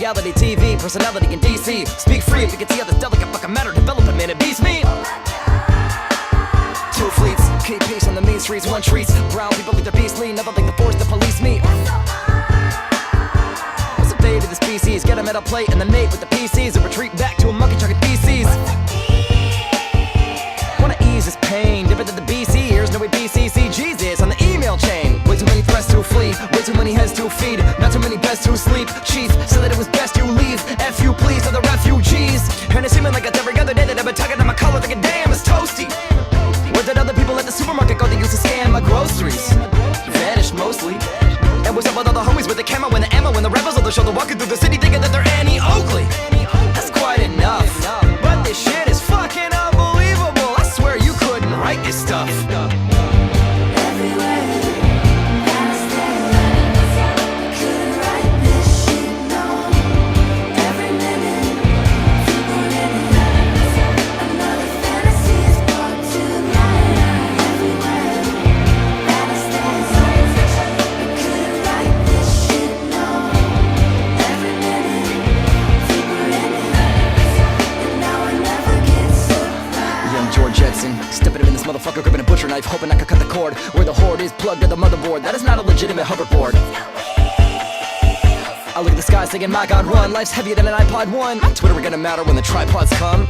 reality TV, personality in DC. Speak free if you can see how this delicate fucking matter develop a minute. Beats me. Two fleets, keep peace on the mean streets, one treats. Brown people leave their beastly, never think the force to police me. What's the fate of the species? Get a metal plate and then mate with the PCs and retreat back to a monkey chucking feces. Wanna ease this pain, different than the BC years, no way BCC Jesus on the email chain. Way too many threats to flee, way too many heads to feed, not too many beds to sleep. Chief said that it was best you leave, F you please to the refugees. And it's seeming like it's every other day that I've been tugging at my collar thinking damn it's toasty. Where did other people at the supermarket go that used to scan my groceries? Vanished mostly. And what's up with all the homies with the camo and the ammo and the rebels on the shoulder walking through the city thinking that they're Annie Oakley? That's quite enough, but this shit is fucking unbelievable. I swear you couldn't write this stuff. Stepping in this motherfucker, gripping a butcher knife, hoping I could cut the cord where the horde is plugged to the motherboard. That is not a legitimate hoverboard. I look at the sky singing, my God, run. Life's heavier than an iPod 1. Twitter gonna matter when the tripods come.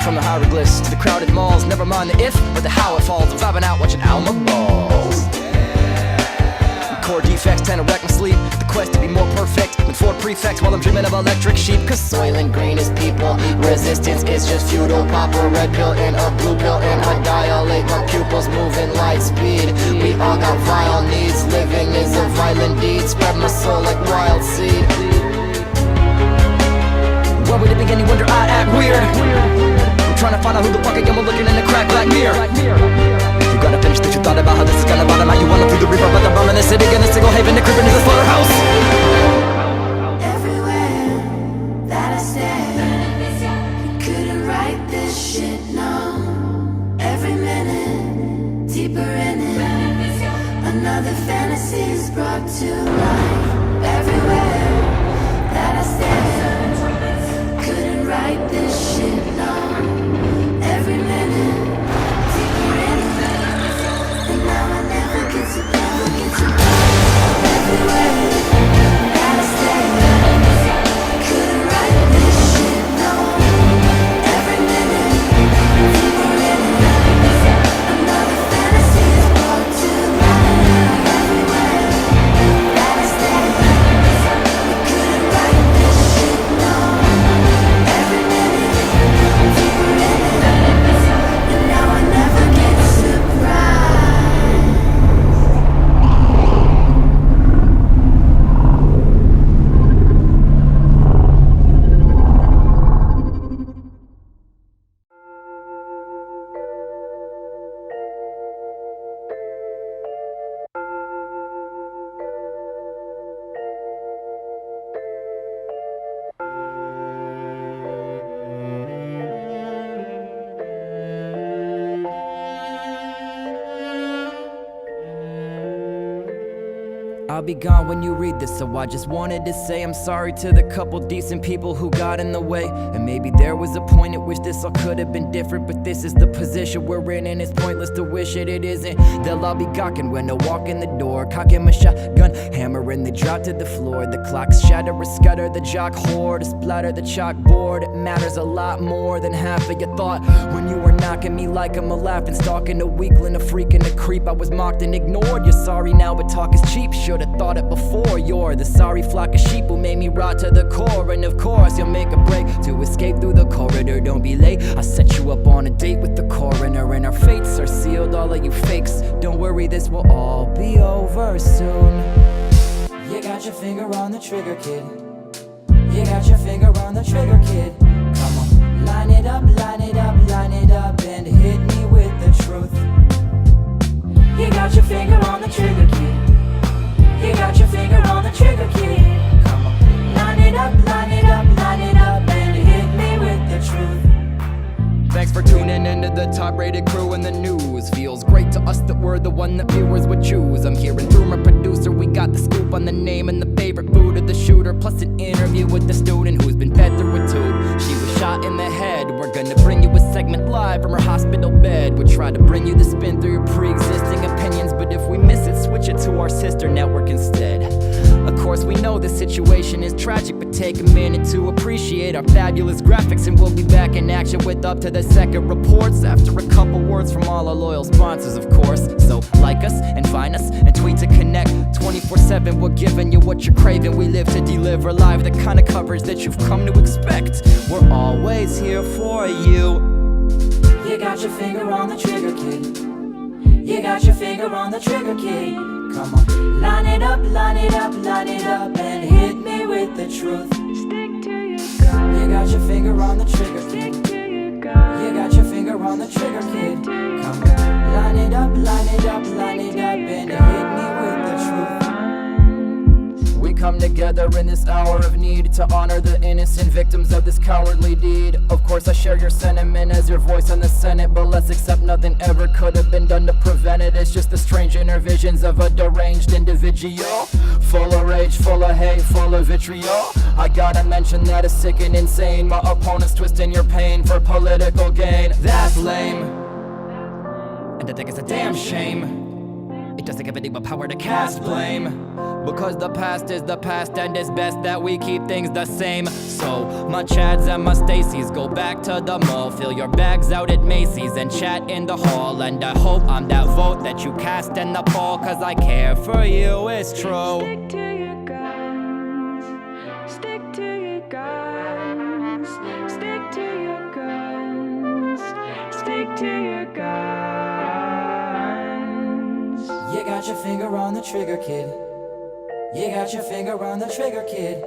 From the hieroglyphs to the crowded malls, never mind the if, but the how it falls. I'm vibing out watching Alma balls. Core defects tend to wreck my sleep. The quest to be more perfect than Ford prefects while I'm dreaming of electric sheep. Cause Soylent Green is people, resistance is just futile. Pop a red pill and a blue pill and I dilate my pupils moving light speed. We all got vile needs, living is a violent deed. Spread my soul like wild seed. Why would it begin? You wonder I act weird. I'm trying to find out who the fuck I am. I'm looking in the crack black mirror. You gotta finish that you thought about how this is gonna bottom out. You wanna through the river, but the bum in the city gonna single haven, the crippin' is a slaughterhouse. Everywhere that I stand, couldn't write this shit, no. Every minute, deeper in it, another fantasy is brought to life. Everywhere that I stand, couldn't write this shit, no. Every minute, deeper in it, and now I never get to everywhere that I stand, couldn't write this shit, no. Every minute, deeper in it, another fantasy is brought to life. Everywhere that I stand, couldn't write this shit, no. Every minute, deeper in it, and now I never get surprised. I'll be gone when you read this, so I just wanted to say I'm sorry to the couple decent people who got in the way. And maybe there was a point at which this all could have been different, but this is the position we're in and it's pointless to wish it isn't. They'll all be gawking when I walk in the door, cocking my shotgun, hammering the drop to the floor. The clocks shatter or scutter, the jock horde, splatter the chalkboard. It matters a lot more than half of your thought when you were knocking me like I'm a laughing, stalking a weakling, a freak and a creep. I was mocked and ignored. You're sorry now, but talk is cheap. Should've thought it before. You're the sorry flock of sheep who made me rot to the core. And of course you'll make a break to escape through the corridor. Don't be late, I'll set you up on a date with the coroner. And our fates are sealed, all of you fakes. Don't worry, this will all be over soon. You got your finger on the trigger, kid. You got your finger on the trigger, kid. Come on, line it up, line it up, line it up, and hit me with the truth. You got your finger on the trigger, kid. You got your finger on the trigger, kid. Come on, line it up, line it up, line it up, and hit me with the truth. Thanks for tuning into the top-rated crew in the news. Feels great to us that we're the one that viewers would choose. I'm hearing rumor producer, we got the scoop on the name and the favorite food of the shooter. plus an interview with the student who's been fed through a tube. She was shot in the head. We're gonna bring you a segment live from her hospital bed. We try to bring you the spin through your pre-existing opinions, but if we miss it, switch it to our sister network instead. Of course we know the situation is tragic, but take a minute to appreciate our fabulous graphics, and we'll be back in action with up to the second reports after a couple words from all our loyal sponsors, of course. So like us and find us and tweet to connect 24/7. We're giving you what you're craving. We live to deliver live the kind of coverage that you've come to expect. We're always here for you. You got your finger on the trigger, kid. You got your finger on the trigger, kid. Come on, line it up, line it up, line it up, and hit me with the truth. Stick to your guns. You got your finger on the trigger, kid. Stick to your guns. You got your finger on the trigger, kid. Come on, line it up, line it up, line it up, and hit me with the truth. We come together in this hour of need to honor the innocent victims of this cowardly deed. Of course I share your sentiment as your voice in the Senate, but let's accept nothing ever could have been done to prevent it. It's just the strange inner visions of a deranged individual, full of rage, full of hate, full of vitriol. I gotta mention that it's sick and insane. My opponents twisting your pain for political gain. That's lame, and I think it's a damn shame. It doesn't give anyone power to cast blame, because the past is the past and it's best that we keep things the same. So my Chads and my Stacys, go back to the mall, fill your bags out at Macy's and chat in the hall. And I hope I'm that vote that you cast in the fall, cause I care for you, it's true. Stick to your guns. Stick to your guns. Stick to your guns. Stick to your guns. You got your finger on the trigger, kid. You got your finger on the trigger, kid.